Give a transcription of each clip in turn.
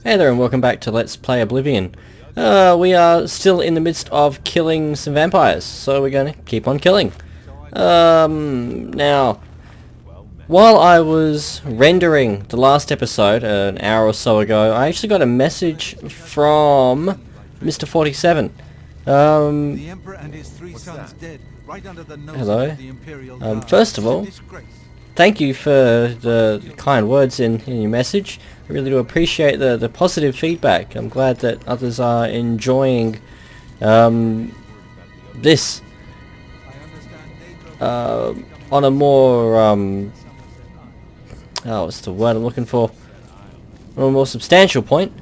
Hey there and welcome back to Let's Play Oblivion. We are still in the midst of killing some vampires, so we're going to keep on killing. Now, while I was rendering the last episode an hour or so ago, I actually got a message from Mr. 47. The Emperor and his three sons dead, right under the noses Hello. of the Imperial Guard. First of all, thank you for the kind words in your message. I really do appreciate the positive feedback. I'm glad that others are enjoying this on a more what's the word I'm looking for? On a more substantial point.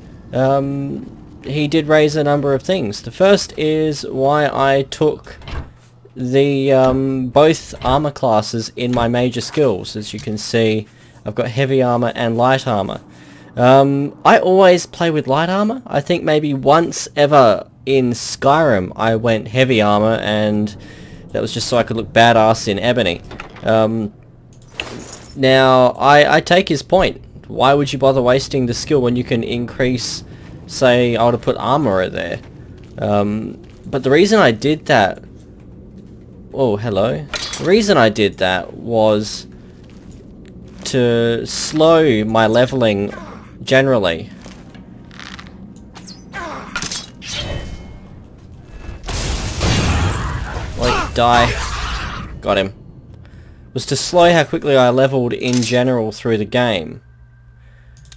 He did raise a number of things. The first is why I took the both armor classes in my major skills. As you can see, I've got heavy armor and light armor. I always play with light armor. I think maybe once ever in Skyrim I went heavy armor, and that was just so I could look badass in ebony. Now I take his point. Why would you bother wasting the skill when you can increase, say, I would have put armor there. But the reason I did that, oh hello, the reason I did that was to slow my leveling generally. Wait, die. Got him. Was to slow how quickly I leveled in general through the game.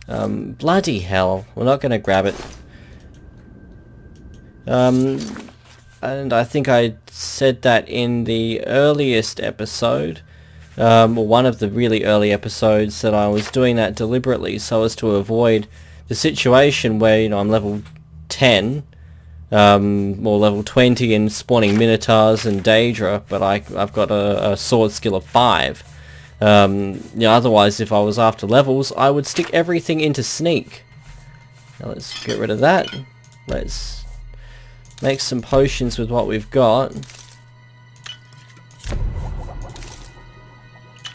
Bloody hell, we're not going to grab it. And I think I said that in the earliest episode, or one of the really early episodes, that I was doing that deliberately so as to avoid the situation where, you know, I'm level 10, or level 20 in spawning Minotaurs and Daedra, but I've got a sword skill of 5. You know, otherwise if I was after levels, I would stick everything into sneak. Now let's get rid of that. Let's make some potions with what we've got.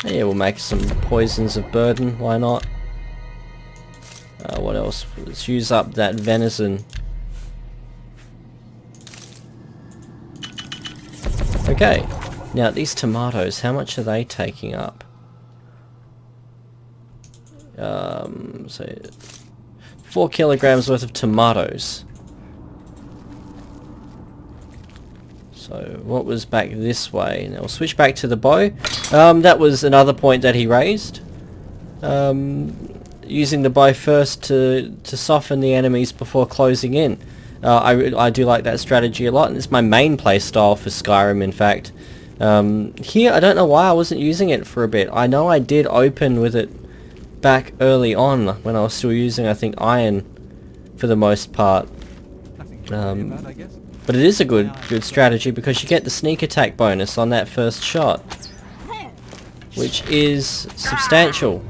Yeah, we'll make some poisons of burden, why not? What else? Let's use up that venison. Okay, now these tomatoes, how much are they taking up? So 4 kilograms worth of tomatoes. So what was back this way? Now we'll switch back to the bow. That was another point that he raised. Using the bow first to soften the enemies before closing in. I do like that strategy a lot, and it's my main play style for Skyrim, in fact. Here, I don't know why I wasn't using it for a bit. I know I did open with it back early on when I was still using, I think, iron for the most part. But it is a good strategy because you get the sneak attack bonus on that first shot, which is substantial.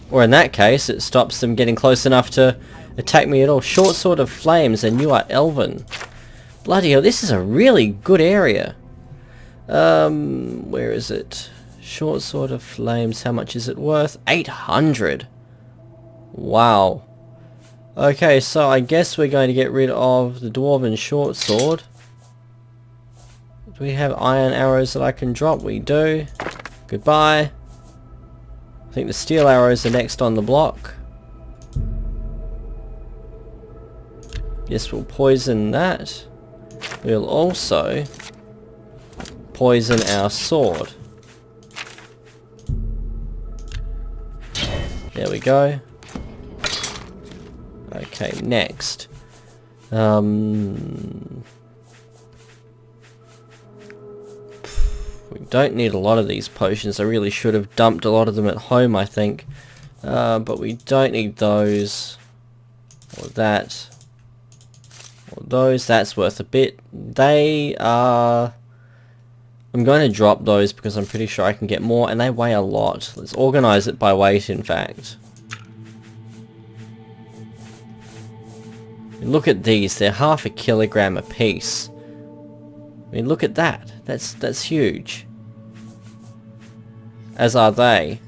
Or in that case, it stops them getting close enough to attack me at all. Short sword of flames, and you are elven. Bloody hell, this is a really good area. Where is it? Short sword of flames, how much is it worth? 800! Wow. Okay, so I guess we're going to get rid of the dwarven short sword. Do we have iron arrows that I can drop? We do. Goodbye. I think the steel arrows are next on the block. Yes, we'll poison that. We'll also poison our sword. There we go. Okay, next. We don't need a lot of these potions. I really should have dumped a lot of them at home, I think. But we don't need those. Or that. Or those. That's worth a bit. They are... I'm going to drop those because I'm pretty sure I can get more, and they weigh a lot. Let's organize it by weight, in fact. Look at these, they're half a kilogram a piece. I mean, look at that. That's huge. As are they.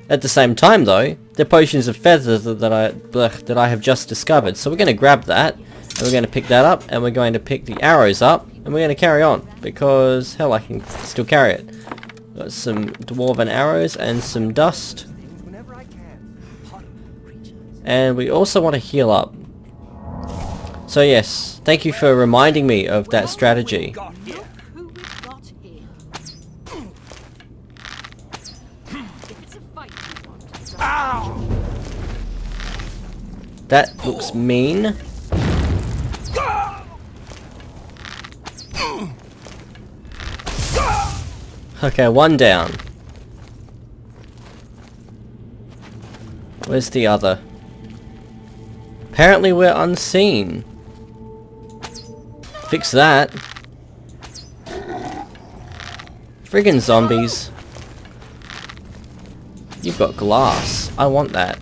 At the same time though, they're potions of feather that I have just discovered. So we're going to grab that, and we're going to pick that up, and we're going to pick the arrows up, and we're going to carry on, because hell, I can still carry it. Got some dwarven arrows and some dust. And we also want to heal up. So yes, thank you for reminding me of that strategy. That looks mean. Okay, one down. Where's the other? Apparently we're unseen. Fix that. Friggin' zombies. You've got glass. I want that.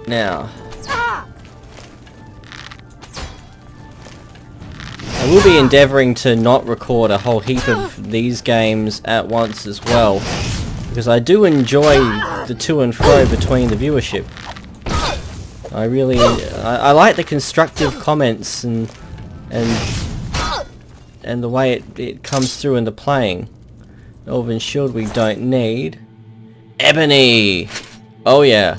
Now. I will be endeavouring to not record a whole heap of these games at once as well, because I do enjoy the to and fro between the viewership. I really, I like the constructive comments and the way it comes through in the playing. Elven shield we don't need. Ebony! Oh yeah.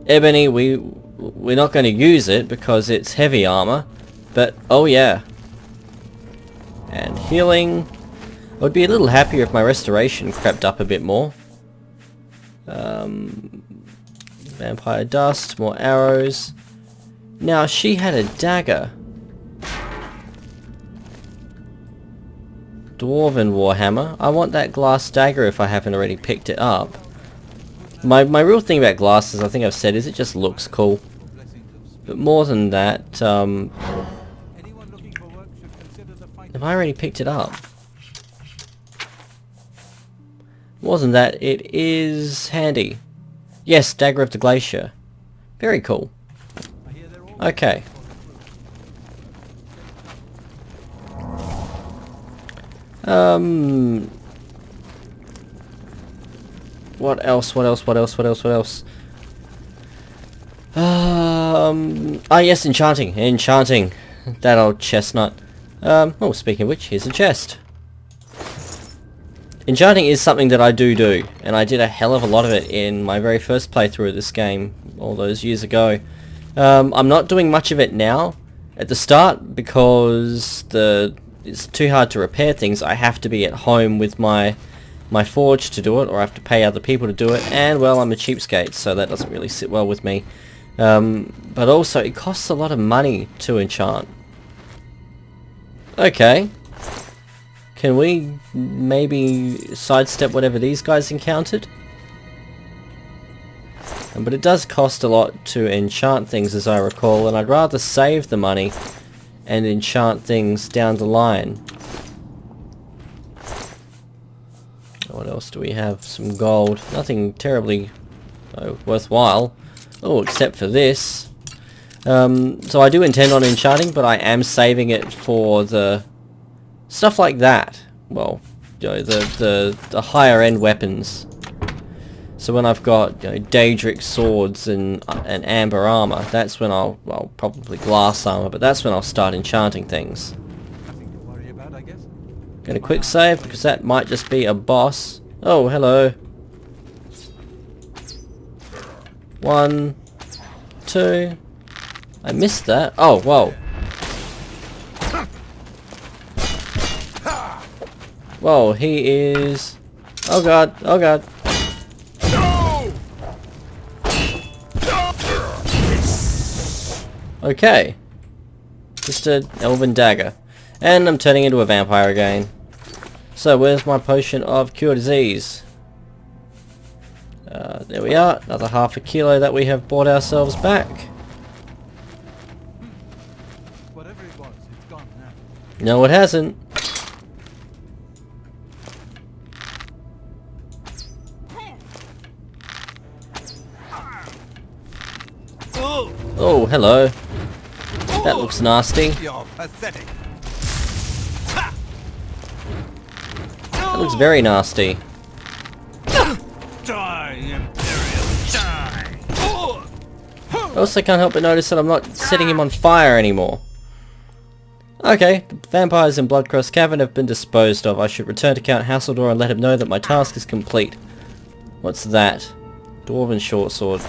Ebony, we're not going to use it because it's heavy armor, but oh yeah. And healing. I would be a little happier if my restoration crept up a bit more. Vampire dust, more arrows. Now she had a dagger. Dwarven warhammer. I want that glass dagger if I haven't already picked it up. My real thing about glass, as I think I've said, is it just looks cool. But more than that, have I already picked it up? More than that, it is handy. Yes, Dagger of the Glacier. Very cool. Okay. What else? Ah yes, enchanting. That old chestnut. Oh, speaking of which, here's a chest. Enchanting is something that I do, and I did a hell of a lot of it in my very first playthrough of this game, all those years ago. I'm not doing much of it now, at the start, because it's too hard to repair things. I have to be at home with my forge to do it, or I have to pay other people to do it, and well, I'm a cheapskate, so that doesn't really sit well with me. But also, it costs a lot of money to enchant. Okay. Can we maybe sidestep whatever these guys encountered? But it does cost a lot to enchant things, as I recall, and I'd rather save the money and enchant things down the line. What else do we have? Some gold. Nothing terribly worthwhile. Oh, except for this. So I do intend on enchanting, but I am saving it for the stuff like that. Well, you know, the higher end weapons. So when I've got, you know, Daedric swords and amber armor, that's when I'll probably glass armor, but that's when I'll start enchanting things. Nothing to worry about, I guess. Gonna quick save because that might just be a boss. Oh, hello. 1, 2. I missed that. Oh, whoa. Whoa, he is... Oh god, oh god. Okay. Just an elven dagger. And I'm turning into a vampire again. So where's my potion of cure disease? There we are. Another half a kilo that we have bought ourselves back. Whatever it was, it's gone now. No, it hasn't. Oh, hello. That looks nasty. You're pathetic. looks very nasty. Die, Imperial, die! I also can't help but notice that I'm not setting him on fire anymore. Okay, the vampires in Bloodcross Cavern have been disposed of. I should return to Count Hasseldor and let him know that my task is complete. What's that? Dwarven short sword.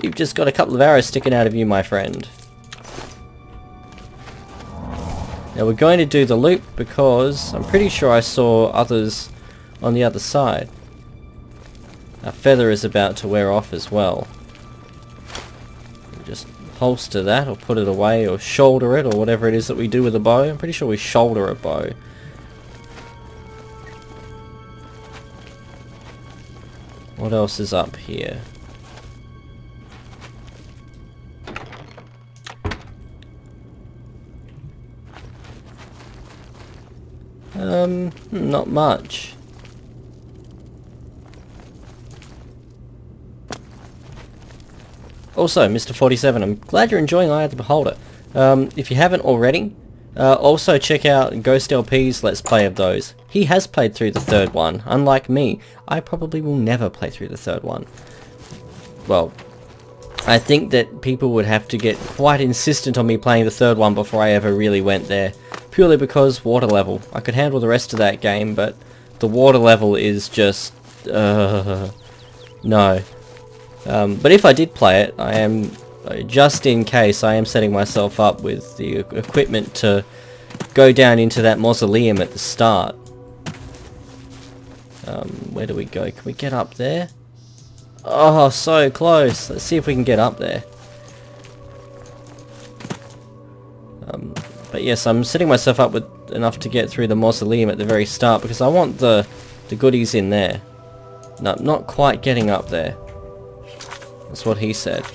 You've just got a couple of arrows sticking out of you, my friend. Now we're going to do the loop because I'm pretty sure I saw others on the other side. Our feather is about to wear off as well. Just holster that or put it away or shoulder it or whatever it is that we do with a bow. I'm pretty sure we shoulder a bow. What else is up here? Not much. Also, Mr. 47, I'm glad you're enjoying Eye of the Beholder. If you haven't already, also check out Ghost LP's Let's Play of those. He has played through the third one. Unlike me, I probably will never play through the third one. Well, I think that people would have to get quite insistent on me playing the third one before I ever really went there. Purely because water level. I could handle the rest of that game, but the water level is just... no. But if I did play it, I am, just in case, I am setting myself up with the equipment to go down into that mausoleum at the start. Where do we go? Can we get up there? Oh, so close. Let's see if we can get up there. But yes, I'm setting myself up with enough to get through the mausoleum at the very start because I want the goodies in there. No, not quite getting up there. That's what he said.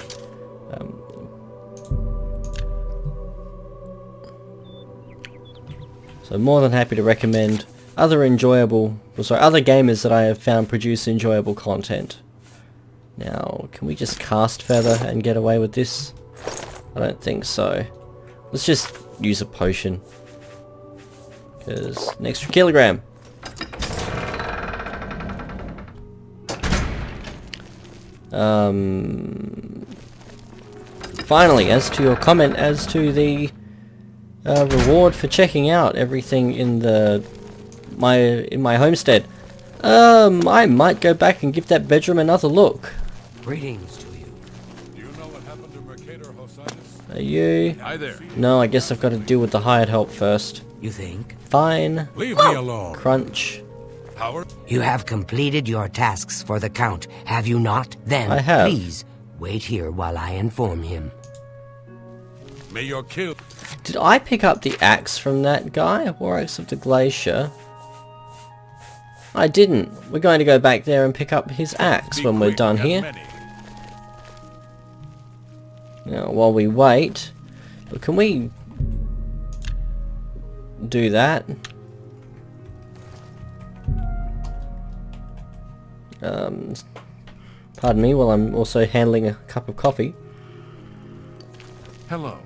So more than happy to recommend other other gamers that I have found produce enjoyable content. Now, can we just cast feather and get away with this? I don't think so. Let's just use a potion. Because an extra kilogram. Finally, as to your comment as to the reward for checking out everything in my homestead, I might go back and give that bedroom another look. Greetings to you. Do you know what happened to Mercator Hosinus? Are you? Hi there. No, I guess I've got to deal with the hired help first. You think? Fine. Leave me alone. Crunch. Howard? You have completed your tasks for the Count, have you not? Then, I have. please, wait here while I inform him. May your kill. Did I pick up the axe from that guy? Warwick's of the Glacier. I didn't. We're going to go back there and pick up his axe Be when we're quick done and here. many. Now, while we wait, can we do that? Pardon me while I'm also handling a cup of coffee. Hello.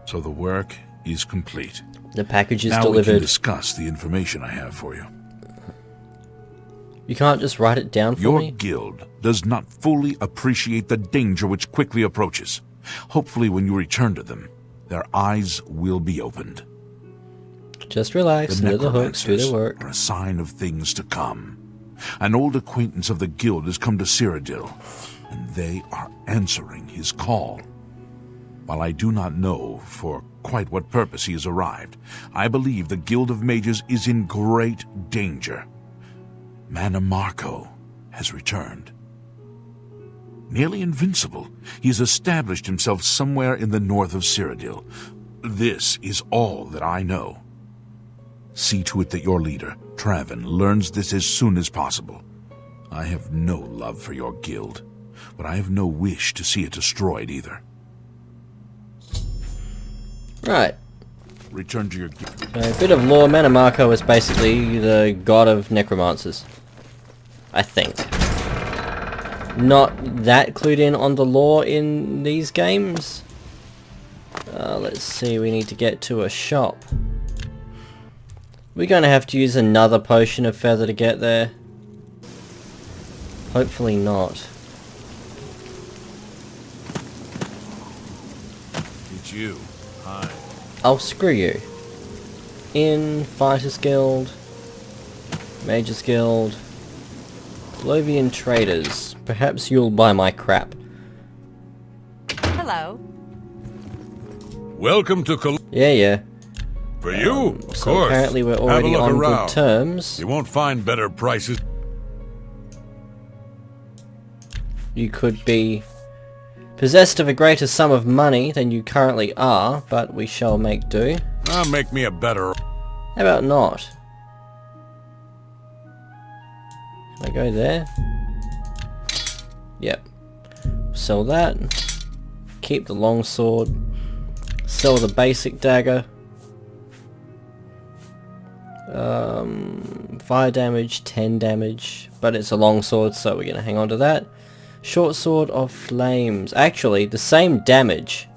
So the work is complete. The package is Now we can delivered. discuss the information I have for you. You can't just write it down for Your me? guild does not fully appreciate the danger which quickly approaches. Hopefully when you return to them, their eyes will be opened. Just relax, The do the hooks, do necromancers the work. are a sign of things to come. An old acquaintance of the guild has come to Cyrodiil, and they are answering his call. While I do not know for quite what purpose he has arrived, I believe the Guild of Mages is in great danger. Mannimarco has returned. Nearly invincible, he has established himself somewhere in the north of Cyrodiil. This is all that I know. See to it that your leader, Traven, learns this as soon as possible. I have no love for your guild, but I have no wish to see it destroyed either. Right. Return to your guild. A bit of lore. Mannimarco is basically the god of necromancers. I think. Not that clued in on the lore in these games. Let's see, we need to get to a shop. We're going to have to use another potion of feather to get there. Hopefully not. It's you. Hi. Oh, screw you. In Fighters Guild, Mages Guild, Oblivion Traders. Perhaps you'll buy my crap. Hello. Welcome to Yeah. For you, of So course. apparently we're Have a already look on around. good terms. You won't find better prices. You could be possessed of a greater sum of money than you currently are, but we shall make do. Make me a better... How about not? Can I go there? Yep. Sell that. Keep the longsword. Sell the basic dagger. 5 damage, 10 damage, but it's a longsword, so we're going to hang on to that. Short sword of flames. Actually, the same damage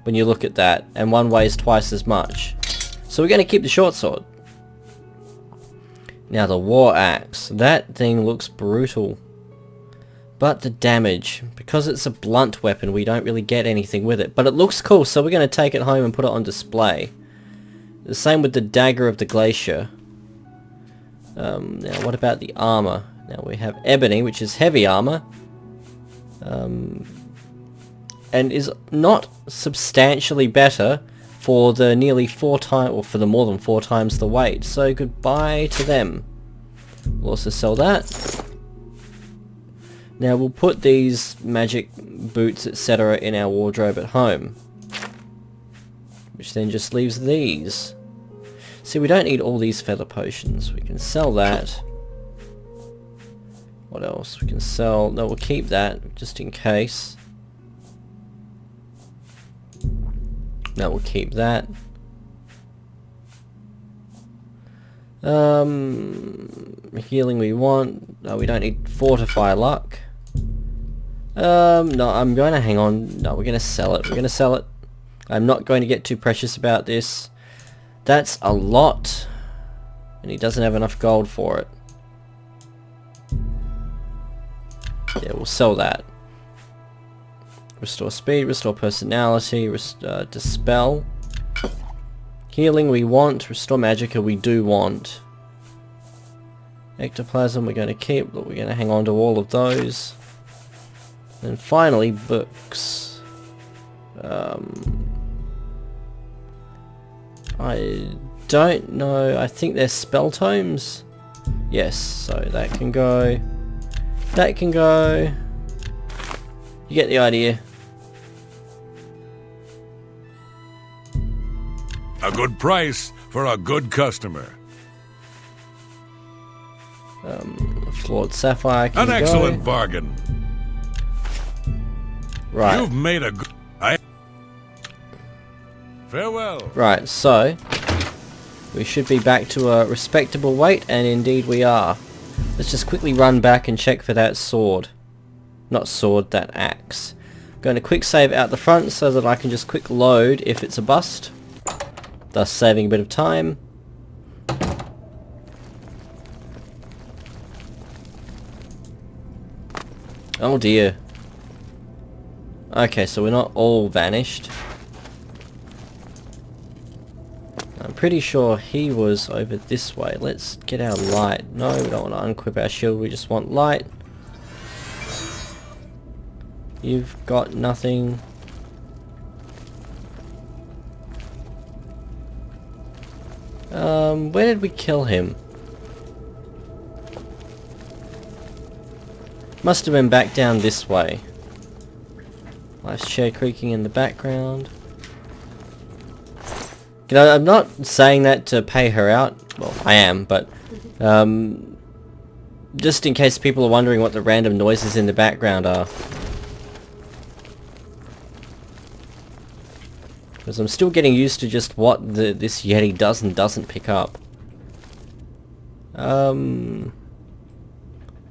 when you look at that, and one weighs twice as much. So we're going to keep the short sword. Now the war axe. That thing looks brutal. But the damage, because it's a blunt weapon, we don't really get anything with it. But it looks cool, so we're going to take it home and put it on display. The same with the dagger of the glacier. Now what about the armor? Now we have ebony, which is heavy armor. And is not substantially better for the nearly 4 times, or for the more than 4 times the weight. So goodbye to them. We'll also sell that. Now we'll put these magic boots, etc. in our wardrobe at home. Which then just leaves these. See, we don't need all these feather potions. We can sell that. What else? We can sell... No, we'll keep that, just in case. No, we'll keep that. Healing we want. No, we don't need fortify luck. No, I'm going to hang on. No, we're going to sell it. We're going to sell it. I'm not going to get too precious about this. That's a lot. And he doesn't have enough gold for it. Yeah, we'll sell that. Restore speed, restore personality, dispel. Healing we want, restore magicka we do want. Ectoplasm we're going to keep, but we're going to hang on to all of those. And finally, books. I don't know, I think they're spell tomes. Yes, so that can go. That can go. You get the idea. A good price for a good customer. Flawed sapphire can An go. excellent bargain. Right. You've made a good... Farewell. Right, so we should be back to a respectable weight, and indeed we are. Let's just quickly run back and check for that sword. Not sword, that axe. I'm going to quick save out the front so that I can just quick load if it's a bust, thus saving a bit of time. Oh dear. Okay, so we're not all vanished. I'm pretty sure he was over this way. Let's get our light. No, we don't want to unequip our shield, we just want light. You've got nothing. Where did we kill him? Must have been back down this way. Life's chair creaking in the background. You know, I'm not saying that to pay her out. Well, I am, but just in case people are wondering what the random noises in the background are. Because I'm still getting used to just what this Yeti does and doesn't pick up.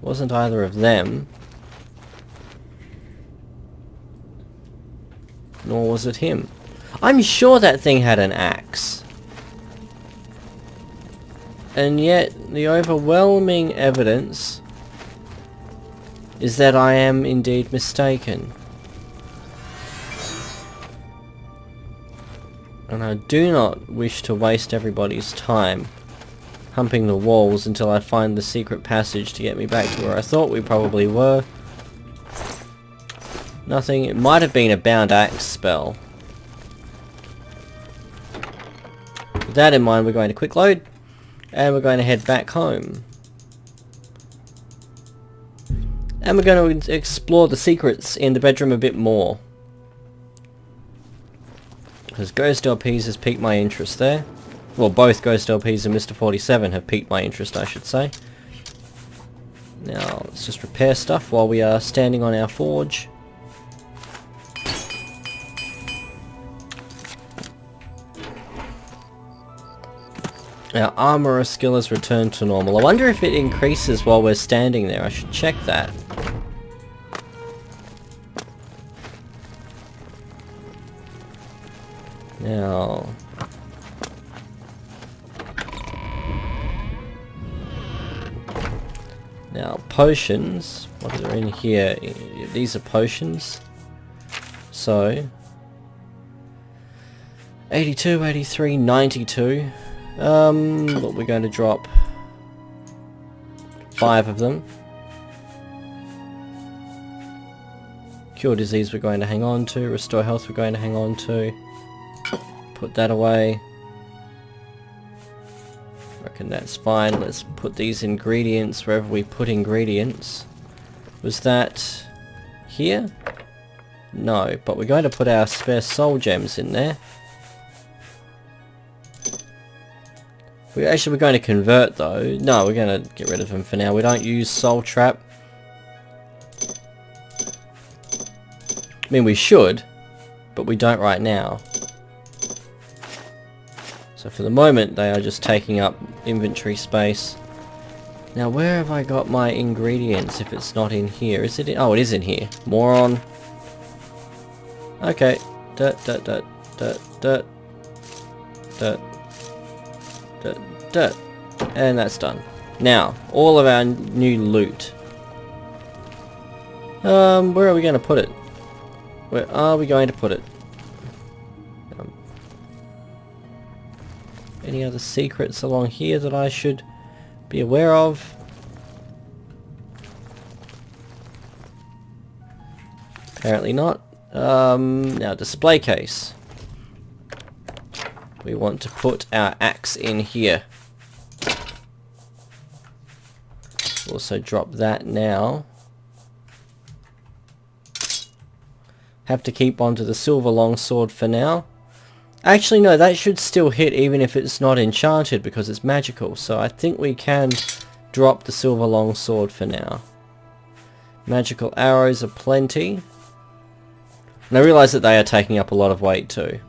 Wasn't either of them. Nor was it him. I'm sure that thing had an axe. And yet, the overwhelming evidence is that I am indeed mistaken. And I do not wish to waste everybody's time humping the walls until I find the secret passage to get me back to where I thought we probably were. Nothing. It might have been a bound axe spell. With that in mind, we're going to quick load and we're going to head back home. And we're going to explore the secrets in the bedroom a bit more. Because Ghost LPs has piqued my interest there. Well, both Ghost LPs and Mr. 47 have piqued my interest, I should say. Now, let's just repair stuff while we are standing on our forge. Our armourer skill has returned to normal. I wonder if it increases while we're standing there. I should check that. Now potions, what are in here? These are potions. So 82, 83, 92. But we're going to drop 5 of them. Cure disease we're going to hang on to. Restore health we're going to hang on to. Put that away. Reckon that's fine. Let's put these ingredients wherever we put ingredients. Was that here? No, but we're going to put our spare soul gems in there. We're going to convert though. No, we're going to get rid of them for now. We don't use soul trap. I mean, we should, but we don't right now. So for the moment, they are just taking up inventory space. Now, where have I got my ingredients if it's not in here? Is it in? Oh, it is in here. Moron. Okay. Dirt, dirt, dirt, dirt, dirt, dirt, dirt, dirt. And that's done. Now, all of our new loot. Where are we going to put it? Where are we going to put it? Any other secrets along here that I should be aware of? Apparently not. Now display case. We want to put our axe in here. Also drop that now. Have to keep onto the silver longsword for now. Actually no, that should still hit even if it's not enchanted because it's magical. So I think we can drop the silver longsword for now. Magical arrows are plenty. And I realise that they are taking up a lot of weight too.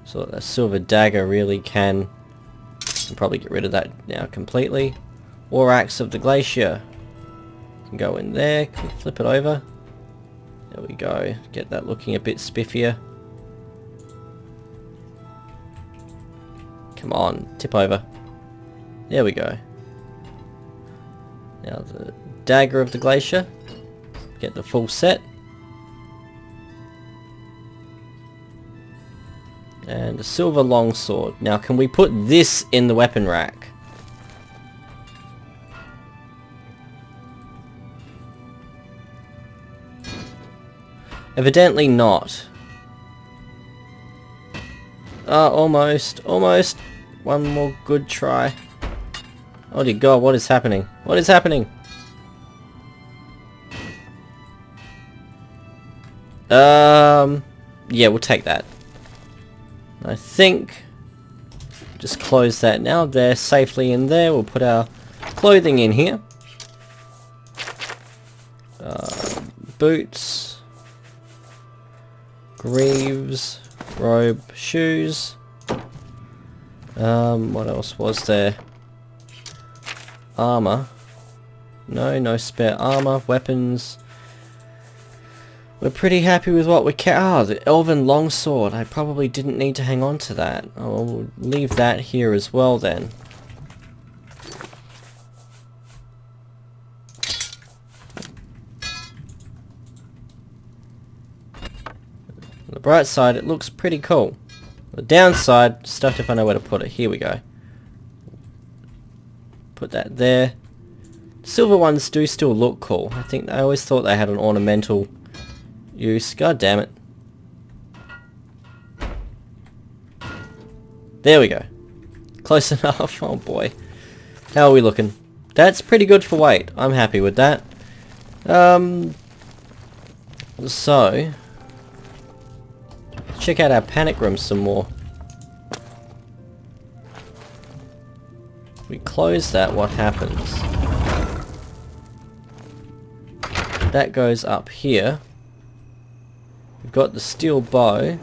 So a silver dagger really can probably get rid of that now completely. Or axe of the glacier. Can go in there, can flip it over. There we go. Get that looking a bit spiffier. Come on, tip over. There we go. Now the dagger of the glacier. Get the full set. And a silver longsword. Now can we put this in the weapon rack? Evidently not. Almost. Almost. One more good try. Oh dear God, what is happening? What is happening? Yeah, we'll take that. I think just close that now. They're safely in there. We'll put our clothing in here. Boots, greaves, robe, shoes. What else was there? Armor. No spare armor. Weapons. We're pretty happy with what we the Elven Longsword. I probably didn't need to hang on to that. I'll leave that here as well then. On the bright side, it looks pretty cool. The downside, stuck if I know where to put it. Here we go. Put that there. Silver ones do still look cool. I always thought they had an ornamental use. God damn it. There we go. Close enough. Oh boy. How are we looking? That's pretty good for weight. I'm happy with that. So check out our panic room some more. We close that, what happens? That goes up here. We've got the steel bow.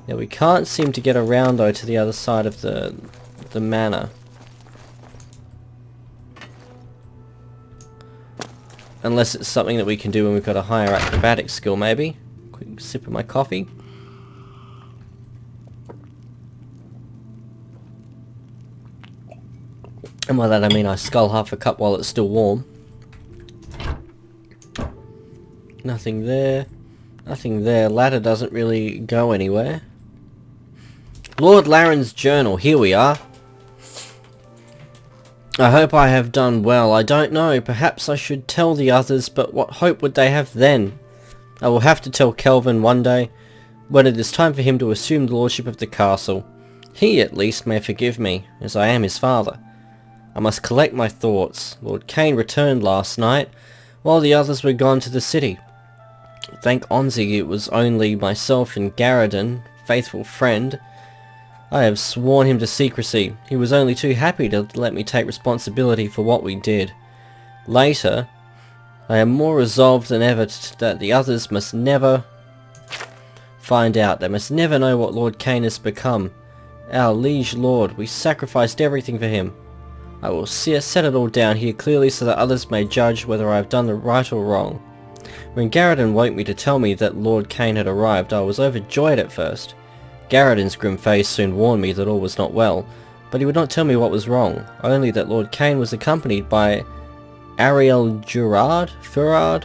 Now we can't seem to get around though to the other side of the manor. Unless it's something that we can do when we've got a higher acrobatic skill maybe. Quick sip of my coffee. And by that I mean I scull half a cup while it's still warm. Nothing there. Nothing there. Ladder doesn't really go anywhere. Lord Laren's journal. Here we are. I hope I have done well. I don't know. Perhaps I should tell the others, but what hope would they have then? I will have to tell Kelvin one day, when it is time for him to assume the lordship of the castle. He, at least, may forgive me, as I am his father. I must collect my thoughts. Lord Cain returned last night, while the others were gone to the city. Thank Onzi it was only myself and Garridan, faithful friend. I have sworn him to secrecy. He was only too happy to let me take responsibility for what we did. Later, I am more resolved than ever that the others must never find out. They must never know what Lord Cain has become. Our liege lord, we sacrificed everything for him. I will set it all down here clearly so that others may judge whether I have done the right or wrong. When Garridan woke me to tell me that Lord Cain had arrived, I was overjoyed at first. Garridan's grim face soon warned me that all was not well, but he would not tell me what was wrong, only that Lord Cain was accompanied by Ariel Furard,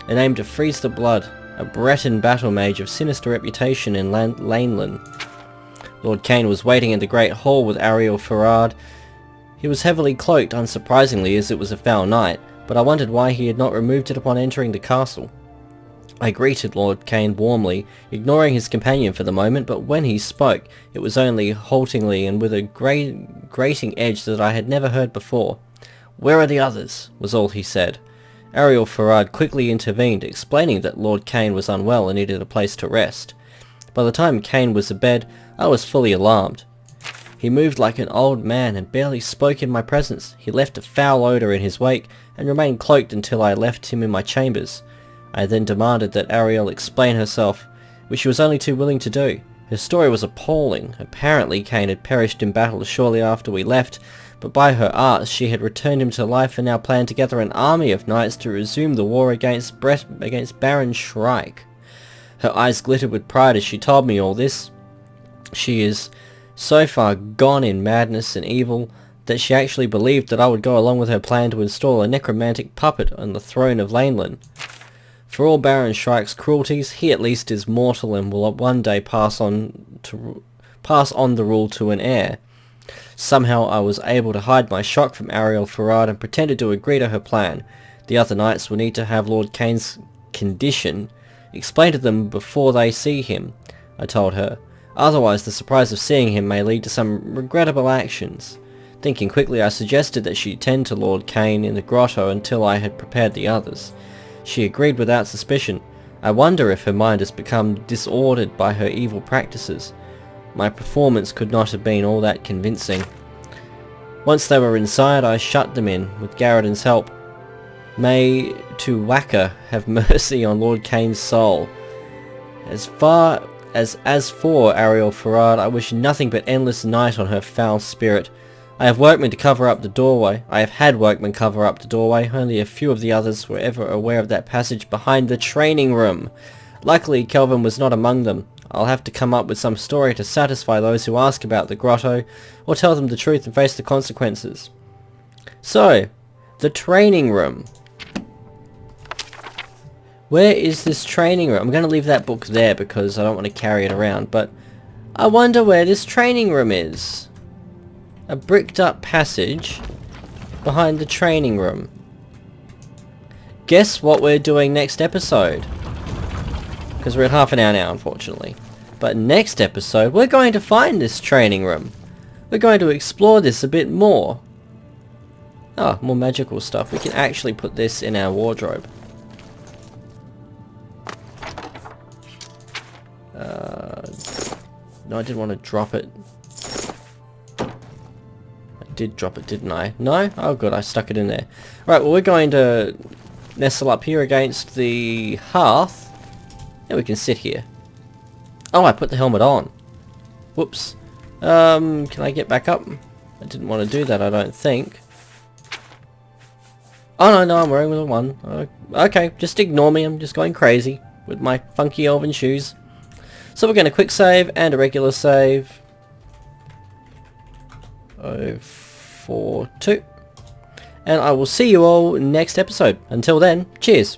and aimed to freeze the blood, a Breton battle mage of sinister reputation in Laneland. Lord Cain was waiting in the great hall with Ariel Furard. He was heavily cloaked, unsurprisingly, as it was a foul night, but I wondered why he had not removed it upon entering the castle. I greeted Lord Cain warmly, ignoring his companion for the moment, but when he spoke, it was only haltingly and with a grating edge that I had never heard before. "Where are the others?" was all he said. Ariel Farad quickly intervened, explaining that Lord Cain was unwell and needed a place to rest. By the time Cain was abed, I was fully alarmed. He moved like an old man and barely spoke in my presence. He left a foul odour in his wake and remained cloaked until I left him in my chambers. I then demanded that Ariel explain herself, which she was only too willing to do. Her story was appalling. Apparently Cain had perished in battle shortly after we left, but by her arts she had returned him to life and now planned to gather an army of knights to resume the war against Baron Shrike. Her eyes glittered with pride as she told me all this. She is so far gone in madness and evil that she actually believed that I would go along with her plan to install a necromantic puppet on the throne of Laneland. For all Baron Shrike's cruelties, he at least is mortal and will one day pass on the rule to an heir. Somehow I was able to hide my shock from Ariel Farad and pretended to agree to her plan. The other knights will need to have Lord Cain's condition explained to them before they see him, I told her. Otherwise the surprise of seeing him may lead to some regrettable actions. Thinking quickly, I suggested that she tend to Lord Cain in the grotto until I had prepared the others. She agreed without suspicion. I wonder if her mind has become disordered by her evil practices. My performance could not have been all that convincing. Once they were inside, I shut them in, with Garridan's help. May Tuwaka have mercy on Lord Cain's soul. As for Ariel Farad, I wish nothing but endless night on her foul spirit. I have workmen to cover up the doorway. I have had workmen cover up the doorway. Only a few of the others were ever aware of that passage behind the training room. Luckily, Kelvin was not among them. I'll have to come up with some story to satisfy those who ask about the grotto, or tell them the truth and face the consequences. So, the training room. Where is this training room? I'm going to leave that book there because I don't want to carry it around, but I wonder where this training room is. A bricked up passage behind the training room. Guess what we're doing next episode? Because we're at half an hour now, unfortunately. But next episode, we're going to find this training room. We're going to explore this a bit more. Oh, more magical stuff. We can actually put this in our wardrobe. No, I didn't want to drop it. I did drop it, didn't I? No? Oh good, I stuck it in there. Right, well we're going to nestle up here against the hearth. And we can sit here. Oh, I put the helmet on. Whoops. Can I get back up? I didn't want to do that, I don't think. Oh no, I'm wearing the one. Okay, just ignore me, I'm just going crazy with my funky elven shoes. So we're going to quick save and a regular save. 042. And I will see you all next episode. Until then, cheers.